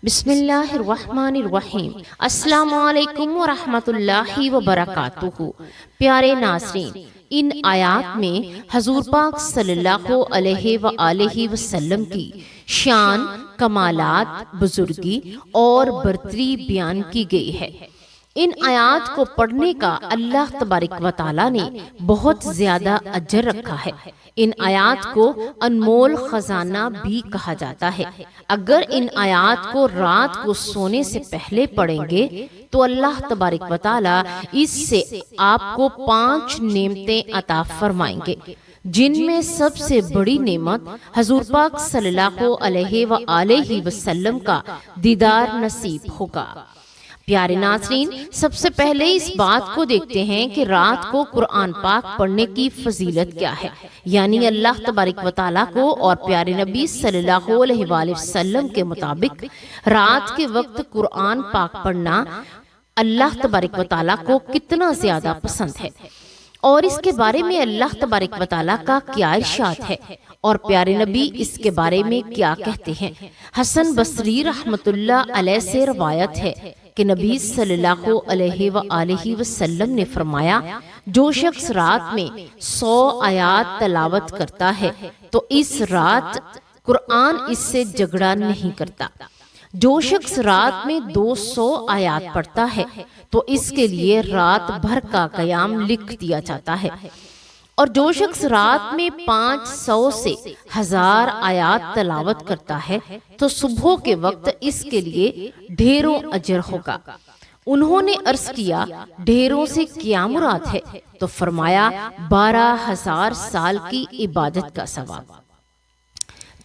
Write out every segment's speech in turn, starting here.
بسم اللہ الرحمن الرحیم۔ السلام علیکم ورحمۃ اللہ وبرکاتہ۔ پیارے ناظرین، ان آیات میں حضور پاک صلی اللہ علیہ وآلہ وسلم کی شان، کمالات، بزرگی اور برتری بیان کی گئی ہے۔ ان آیات کو پڑھنے کا اللہ تبارک و تعالیٰ نے بہت زیادہ اجر رکھا ہے۔ ان آیات کو انمول خزانہ بھی کہا جاتا ہے۔ اگر ان آیات کو رات کو سونے سے پہلے پڑھیں گے تو اللہ تبارک و تعالیٰ اس سے آپ کو 5 نعمتیں عطا فرمائیں گے، جن میں سب سے بڑی نعمت حضور پاک صلی اللہ علیہ وآلہ وسلم کا دیدار نصیب ہوگا۔ پیارے ناظرین، سب سے پہلے اس بات کو دیکھتے ہیں کہ رات کو قرآن پاک پڑھنے کی فضیلت کیا ہے۔ یعنی اللہ تبارک و تعالیٰ کو اور پیارے نبی صلی اللہ علیہ وآلہ وسلم کے مطابق رات کے وقت قرآن پاک پڑھنا اللہ تبارک و تعالیٰ کو کتنا زیادہ پسند ہے، اور اس کے بارے میں اللہ تبارک و تعالیٰ کا کیا ارشاد ہے، اور پیارے نبی اس کے بارے میں کیا کہتے ہیں۔ حسن بصری رحمت اللہ علیہ سے روایت ہے کہ نبی صلی اللہ علیہ وآلہ وسلم نے فرمایا، جو شخص رات میں 100 آیات تلاوت کرتا ہے تو اس رات قرآن اس سے جھگڑا نہیں کرتا۔ جو شخص رات میں 200 آیات پڑھتا ہے تو اس کے لیے رات بھر کا قیام لکھ دیا جاتا ہے، اور جو شخص رات میں 500 سے 1000 آیات تلاوت کرتا ہے تو صبح کے وقت اس کے لیے ڈھیروں اجر ہوگا۔ انہوں نے عرض کیا، ڈھیروں سے کیا مراد ہے؟ تو فرمایا 12000 سال کی عبادت کا ثواب۔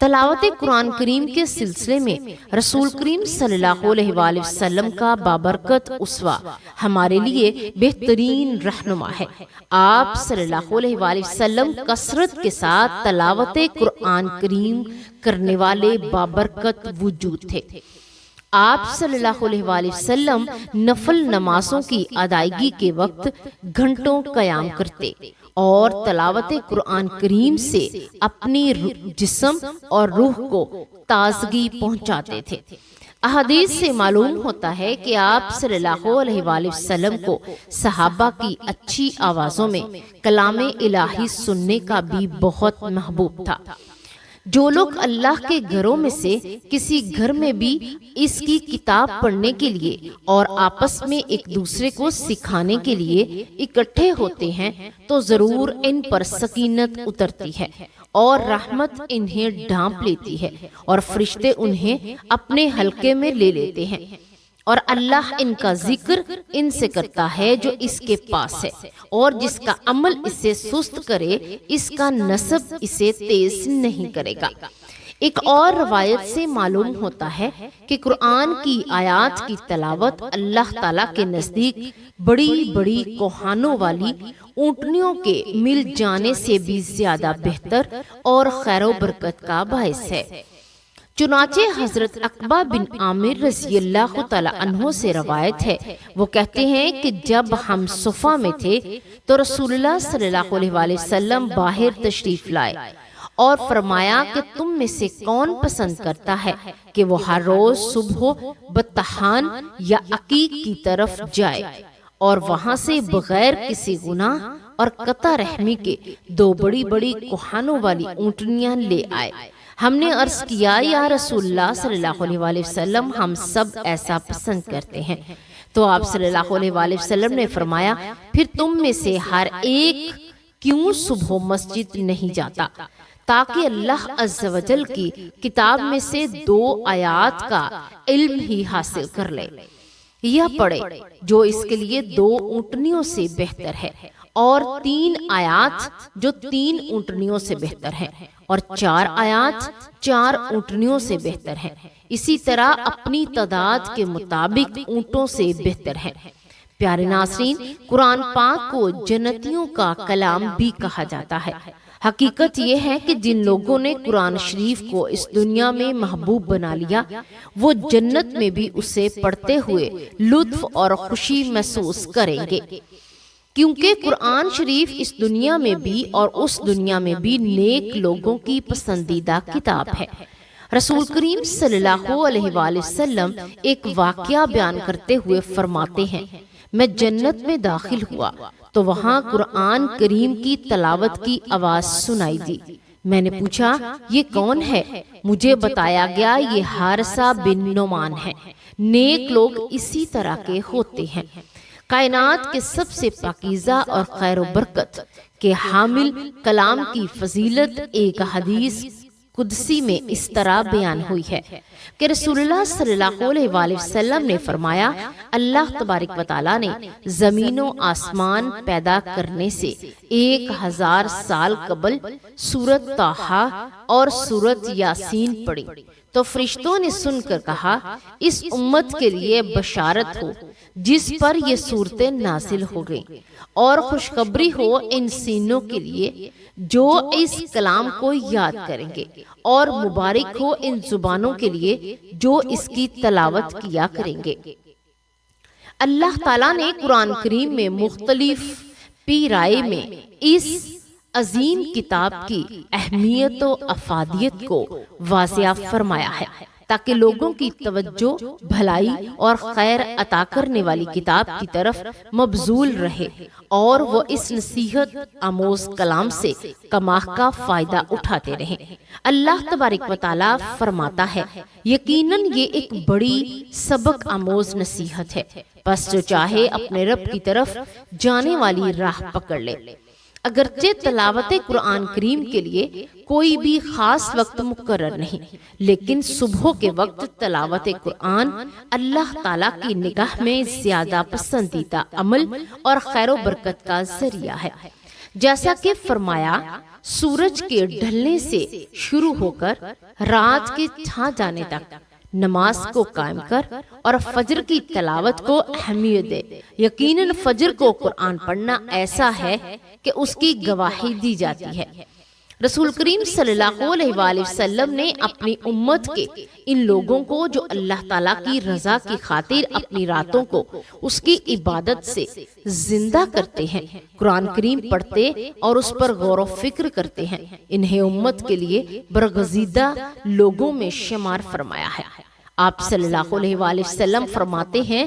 تلاوت قرآن کریم کے سلسلے میں رسول کریم صلی اللہ علیہ وآلہ وسلم کا بابرکت اسوہ ہمارے لیے بہترین رہنما ہے۔ آپ صلی اللہ علیہ وآلہ وسلم کثرت کے ساتھ تلاوت قرآن کریم کرنے والے بابرکت وجود تھے۔ آپ صلی اللہ علیہ وآلہ وسلم نفل نمازوں کی ادائیگی کے وقت گھنٹوں قیام کرتے اور تلاوت قرآن کریم سے اپنی جسم اور روح کو تازگی پہنچاتے تھے۔ احادیث سے معلوم ہوتا ہے کہ آپ صلی اللہ علیہ وآلہ وسلم کو صحابہ کی اچھی آوازوں میں کلام الہی سننے کا بھی بہت محبوب تھا۔ جو لوگ اللہ کے گھروں میں سے کسی گھر میں بھی اس کی کتاب پڑھنے کے لیے اور آپس میں ایک دوسرے کو سکھانے کے لیے اکٹھے ہوتے ہیں تو ضرور ان پر سکینت اترتی ہے اور رحمت انہیں ڈھانپ لیتی ہے، اور فرشتے انہیں اپنے حلقے میں لے لیتے ہیں، اور اللہ ان کا ذکر ان سے کرتا ہے جو اس کے پاس ہے، اور جس کا عمل اسے سست کرے اس کا نسب اسے تیز نہیں کرے گا۔ ایک اور روایت سے معلوم ہوتا ہے کہ قرآن کی آیات کی تلاوت اللہ تعالیٰ کے نزدیک بڑی بڑی کوہانوں والی اونٹنیوں کے مل جانے سے بھی زیادہ بہتر اور خیر و برکت کا باعث ہے۔ چنانچہ حضرت عقبہ بن عامر رضی اللہ تعالیٰ عنہ سے روایت ہے، وہ کہتے ہیں کہ جب ہم صفا میں تھے تو رسول اللہ صلی اللہ علیہ وآلہ وسلم باہر تشریف لائے اور فرمایا کہ تم میں سے کون پسند کرتا ہے کہ وہ ہر روز صبح بطحان یا عقیق کی طرف جائے اور وہاں سے بغیر کسی گناہ اور قطع رحمی کے 2 بڑی بڑی کوہانوں والی اونٹنیاں لے آئے۔ ہم نے عرض کیا، یا رسول اللہ صلی اللہ علیہ وآلہ وسلم، ہم سب ایسا پسند کرتے ہیں۔ تو آپ صلی اللہ علیہ وآلہ وسلم نے فرمایا، پھر تم میں سے ہر ایک کیوں صبح مسجد نہیں جاتا تاکہ اللہ عز و جل کی کتاب میں سے 2 آیات کا علم ہی حاصل کر لے، یا پڑھے جو اس کے لیے 2 اونٹنیوں سے بہتر ہے، اور 3 آیات جو 3 اونٹنیوں سے بہتر ہیں، اور 4 آیات 4 اونٹنیوں سے بہتر ہیں، اسی طرح اپنی تعداد کے مطابق اونٹوں سے بہتر ہیں۔ پیارے ناظرین، قرآن پاک کو جنتیوں کا کلام بھی کہا جاتا ہے۔ حقیقت یہ ہے کہ جن لوگوں نے قرآن شریف کو اس دنیا میں محبوب بنا لیا، وہ جنت میں بھی اسے پڑھتے ہوئے لطف اور خوشی محسوس کریں گے، کیونکہ قرآن شریف اس دنیا میں بھی اور اس دنیا میں بھی نیک لوگوں کی پسندیدہ کتاب ہے۔ رسول کریم صلی اللہ علیہ وآلہ وسلم ایک واقعہ بیان کرتے ہوئے فرماتے ہیں، میں جنت میں داخل ہوا تو وہاں قرآن کریم کی تلاوت کی آواز سنائی دی۔ میں نے پوچھا یہ کون ہے؟ مجھے بتایا گیا یہ حارثہ بن نعمان ہے۔ نیک لوگ اسی طرح کے ہوتے ہیں۔ کائنات کے سب سے پاکیزہ اور خیر و برکت کے حامل کلام کی فضیلت ایک حدیث قدسی میں اس طرح بیان ہوئی ہے کہ رسول اللہ صلی اللہ علیہ وآلہ وسلم نے فرمایا، اللہ تبارک و تعالیٰ نے زمین و آسمان پیدا کرنے سے 1000 سال قبل سورۃ طٰہٰ اور سورۃ یاسین پڑھی تو فرشتوں نے سن کر کہا، اس امت کے لیے بشارت ہو جس پر یہ صورتیں نازل ہو گئیں، اور خوشخبری ہو ان سینوں کے لیے جو اس کلام کو یاد کریں گے، اور مبارک ہو ان زبانوں کے لیے جو اس کی تلاوت کیا کریں گے۔ اللہ تعالیٰ نے قرآن کریم میں مختلف پیرائے میں اس عظیم کتاب کی اہمیت و افادیت کو واضح فرمایا ہے تاکہ لوگوں کی توجہ بھلائی اور خیر عطا کرنے والی کتاب کی طرف مبذول رہے اور وہ اس نصیحت آموز کلام سے کماح کا فائدہ اٹھاتے رہیں۔ اللہ تبارک و تعالیٰ فرماتا ہے، یقیناً یہ ایک بڑی سبق آموز نصیحت ہے، پس جو چاہے اپنے رب کی طرف جانے والی راہ پکڑ لے۔ اگرچہ تلاوت قرآن کریم کے لیے کوئی بھی خاص وقت مقرر نہیں، لیکن صبح کے وقت تلاوت قرآن اللہ تعالیٰ کی نگاہ میں زیادہ پسندیدہ عمل اور خیر و برکت کا ذریعہ ہے۔ جیسا کہ فرمایا، سورج کے ڈھلنے سے شروع ہو کر رات کے چھا جانے تک نماز کو قائم کر اور فجر کی تلاوت کو اہمیت دے۔ یقیناً فجر کو قرآن پڑھنا ایسا ہے کہ اس کی گواہی دی جاتی ہے۔ رسول کریم صلی اللہ علیہ وآلہ وسلم نے اپنی امت کے ان لوگوں کو جو اللہ تعالیٰ کی رضا کی خاطر اپنی راتوں کو اس کی عبادت سے زندہ کرتے ہیں، قرآن کریم پڑھتے اور اس پر غور و فکر کرتے ہیں، انہیں امت کے لیے برگزیدہ لوگوں میں شمار فرمایا ہے۔ آپ صلی اللہ علیہ وآلہ وسلم فرماتے ہیں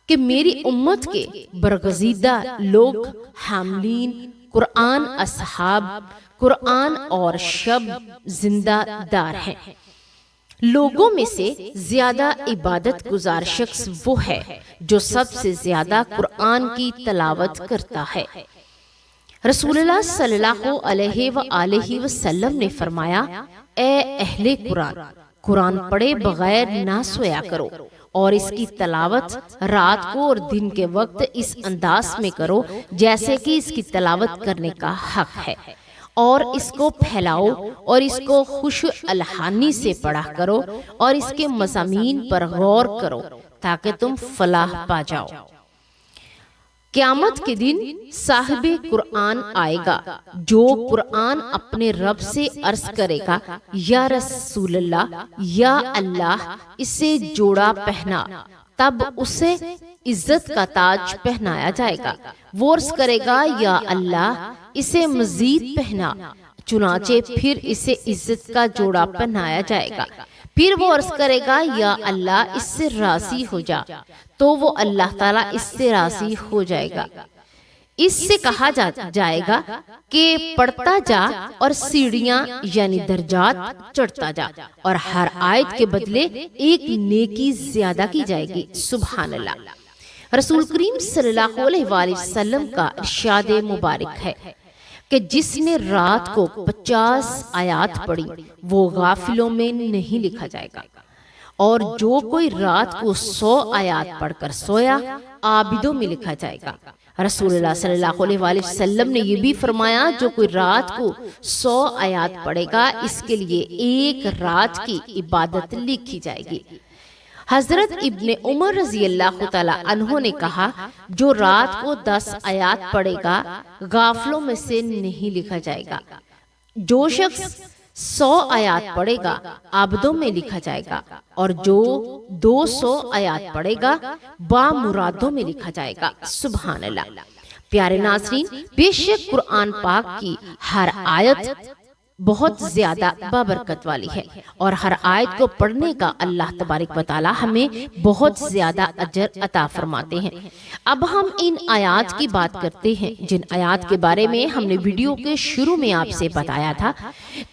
کہ میری امت کے برگزیدہ لوگ حاملین قرآن، اصحاب قرآن اور شب زندہ دار ہیں۔ لوگوں میں سے زیادہ عبادت گزار شخص وہ ہے جو سب سے زیادہ قرآن کی تلاوت کرتا ہے۔ رسول اللہ صلی اللہ علیہ وآلہ وسلم نے فرمایا، اے اہل قرآن، قرآن پڑھے بغیر نہ سویا کرو اور اس کی تلاوت رات کو اور دن کے وقت اس انداز میں کرو جیسے کہ اس کی تلاوت کرنے کا حق ہے، اور اس کو پھیلاؤ اور اس کو خوش الحانی سے پڑھا کرو اور اس کے مضامین پر غور کرو تاکہ تم فلاح پا جاؤ۔ قیامت کے دن صاحب قرآن آئے گا جو قرآن اپنے رب سے عرض کرے گا، یا رسول اللہ، یا اللہ اسے جوڑا پہنا، تب اسے عزت کا تاج پہنایا جائے گا۔ وہ عرض کرے گا، یا اللہ اسے مزید پہنا، چنانچہ پھر اسے عزت کا جوڑا پہنایا جائے گا۔ پھر وہ عرض کرے گا، یا اللہ اس سے راضی ہو جا، تو وہ اللہ تعالیٰ اس سے راضی ہو جائے گا۔ اس سے کہا جائے گا کہ پڑھتا جا اور سیڑھیاں یعنی درجات چڑھتا جا، اور ہر آیت کے بدلے ایک نیکی زیادہ کی جائے گی۔ سبحان اللہ۔ رسول کریم صلی اللہ علیہ وآلہ وسلم کا ارشاد مبارک ہے کہ جس نے رات کو 50 آیات پڑھی وہ غافلوں میں نہیں لکھا جائے گا، اور جو کوئی رات کو 100 آیات پڑھ کر سویا عابدوں میں لکھا جائے گا۔ رسول اللہ صلی اللہ علیہ وآلہ وسلم نے یہ بھی فرمایا، جو کوئی رات کو 100 آیات پڑھے گا اس کے لیے ایک رات کی عبادت لکھی جائے گی۔ حضرت ابن عمر رضی اللہ تعالیٰ عنہ نے کہا، جو رات کو 10 آیات پڑھے گا غافلوں میں سے نہیں لکھا جائے گا، جو شخص 100 آیات پڑھے گا عابدوں میں لکھا جائے گا، اور جو 200 آیات پڑھے گا بامرادوں میں لکھا جائے گا۔ سبحان اللہ۔ پیارے ناظرین، بے شک قرآن پاک کی ہر آیت بہت زیادہ بابرکت والی ہے، اور ہر آیت کو پڑھنے کا اللہ تبارک و تعالی ہمیں بہت زیادہ اجر عطا فرماتے ہیں۔ اب ہم ان آیات کی بات کرتے ہیں جن آیات کے بارے میں ہم نے ویڈیو کے شروع میں آپ سے بتایا تھا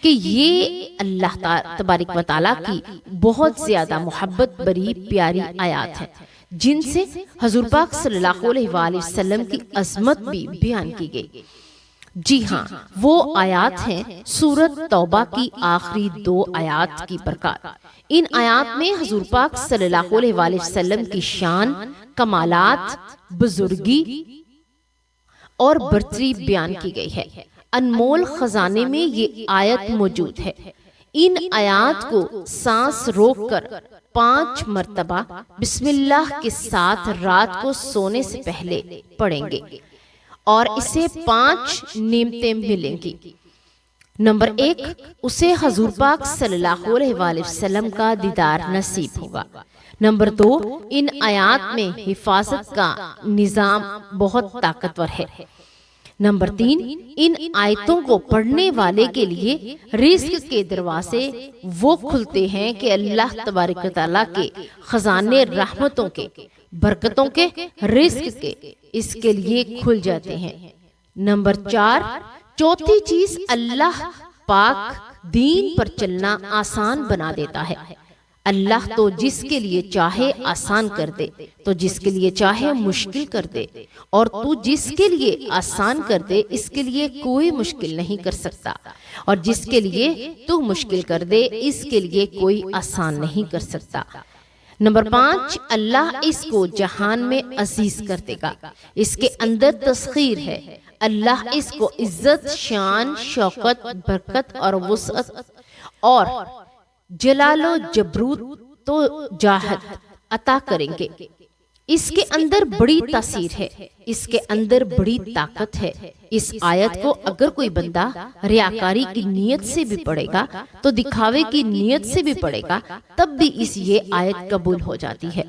کہ یہ اللہ تبارک و تعالی کی بہت زیادہ محبت بری پیاری آیات ہیں، جن سے حضور پاک صلی اللہ علیہ وآلہ وسلم کی عظمت بھی بیان کی گئی۔ جی ہاں، وہ آیات ہیں سورۃ توبہ کی آخری 2 آیات کی برکات۔ ان آیات میں حضور پاک صلی اللہ علیہ وآلہ وسلم کی شان، کمالات، بزرگی اور برتری بیان کی گئی ہے۔ انمول خزانے میں یہ آیت موجود ہے۔ ان آیات کو سانس روک کر 5 مرتبہ بسم اللہ کے ساتھ رات کو سونے سے پہلے پڑھیں گے اور اسے 5 نعمتیں ملیں گی۔ نمبر 1، اسے حضور پاک صلی اللہ علیہ وآلہ وسلم کا دیدار نصیب ہوگا۔ نمبر 2، ان آیات میں حفاظت کا نظام بہت طاقتور ہے۔ نمبر 3، ان آیتوں کو پڑھنے والے کے لیے رزق کے دروازے وہ کھلتے ہیں کہ اللہ تبارک و تعالیٰ کے خزانے رحمتوں کے، برکتوں کے، رزق کے اس کے لیے کھل جاتے ہیں۔ نمبر 4، چوتھی چیز، اللہ پاک دین پر چلنا آسان بنا دیتا ہے۔ اللہ تو جس کے لیے چاہے آسان کر دے، تو جس کے لیے چاہے مشکل کر دے، اور تو جس کے لیے آسان کر دے اس کے لیے کوئی مشکل نہیں کر سکتا، اور جس کے لیے تو مشکل کر دے اس کے لیے کوئی آسان نہیں کر سکتا۔ نمبر 5، اللہ اس کو جہان میں عزیز کر دے گا، اس کے اندر تسخیر ہے۔ اللہ اس کو عزت، شان، شوکت، برکت اور وسعت اور جلال و جبروت و جاہت عطا کریں گے۔ اس کے اندر بڑی تاثیر ہے، اس کے اندر بڑی طاقت ہے۔ اس آیت کو اگر کوئی بندہ ریاکاری کی نیت سے بھی پڑھے گا تو دکھاوے کی نیت سے بھی پڑھے گا تب بھی یہ آیت قبول ہو جاتی ہے،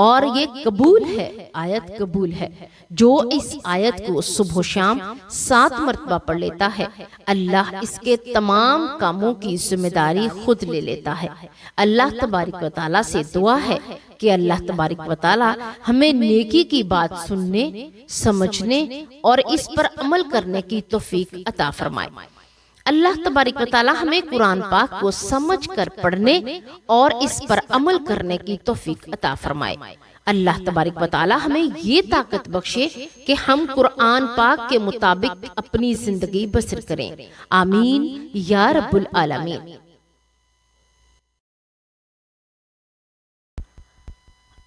اور یہ قبول ہے، آیت قبول ہے۔ جو اس آیت کو صبح و شام 7 مرتبہ پڑھ لیتا ہے، اللہ اس کے تمام کاموں کی ذمہ داری خود لے لیتا ہے۔ اللہ تبارک و تعالیٰ سے دعا ہے کہ اللہ تبارک و تعالیٰ ہمیں نیکی کی بات سننے، سمجھنے اور اس پر عمل کرنے کی توفیق عطا فرمائے۔ اللہ تبارک و تعالیٰ ہمیں قرآن پاک کو سمجھ کر پڑھنے اور اس پر عمل کرنے کی توفیق عطا فرمائے۔ اللہ تبارک و تعالیٰ ہمیں یہ طاقت بخشے کہ ہم قرآن پاک کے مطابق اپنی زندگی بسر کریں۔ آمین یا رب العالمین۔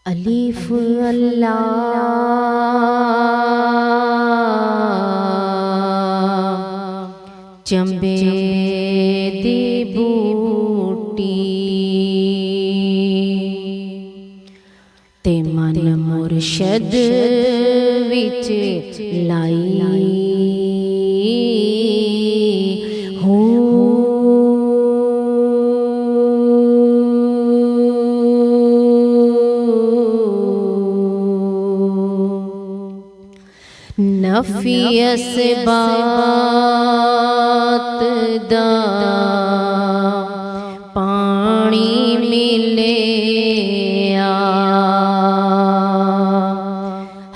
الف اللہ چمبے دی بوٹی تے من مرشد وچ لائی نفی اسبات دا پانی ملے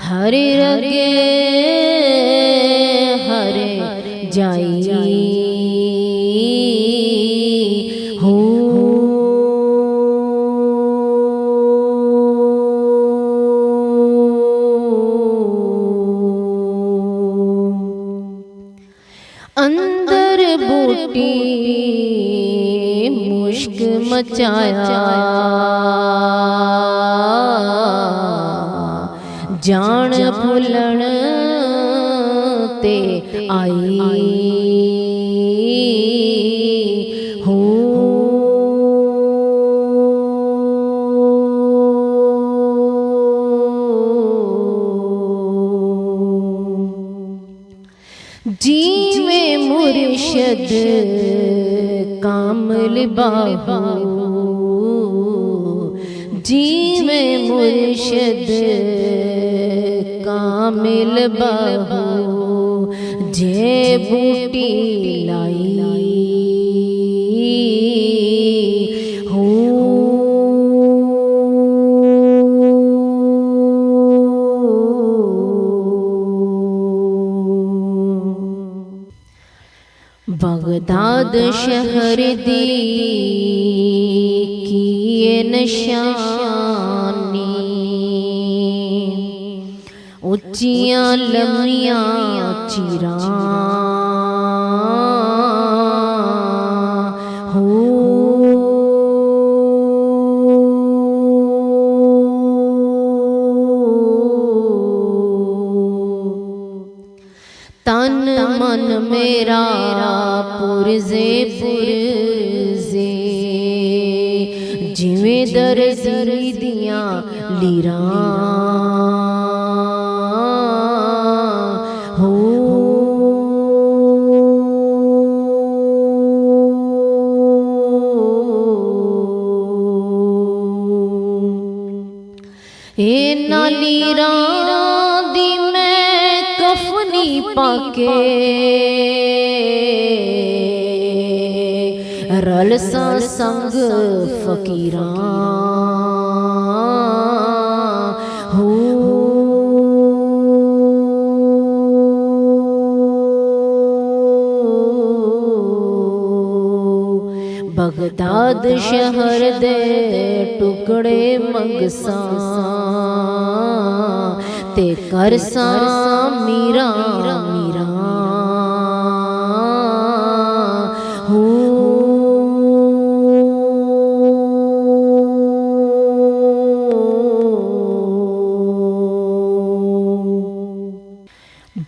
ہر رگے ہر جائی اندر بوٹی مشک مچایا جان بھولن تے آئی جی میں مرشد کامل باہو جی میں مرشد کامل باہو جے بوٹی لائی بغداد شہر دی کی نشانی اچیاں لمیاں چیراں تن من میرا پرزے پرزے جویں درزی دیاں لیراں اینا لیراں دی میں کفنی پاکے رلسا سنگ فقیراں بغداد شہر دے ٹکڑے منگساں تے کرساں میراں میراں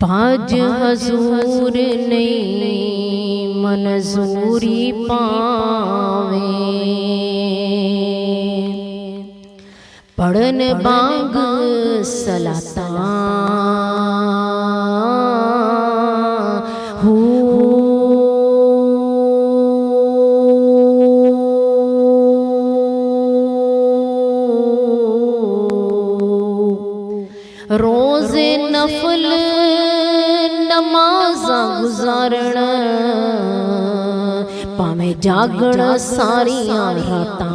باج حضور نہیں منظوری پاویں پڑھن بانگ صلاتاں روز نفل نمازاں گزارن پاویں جاگن ساریاں راتاں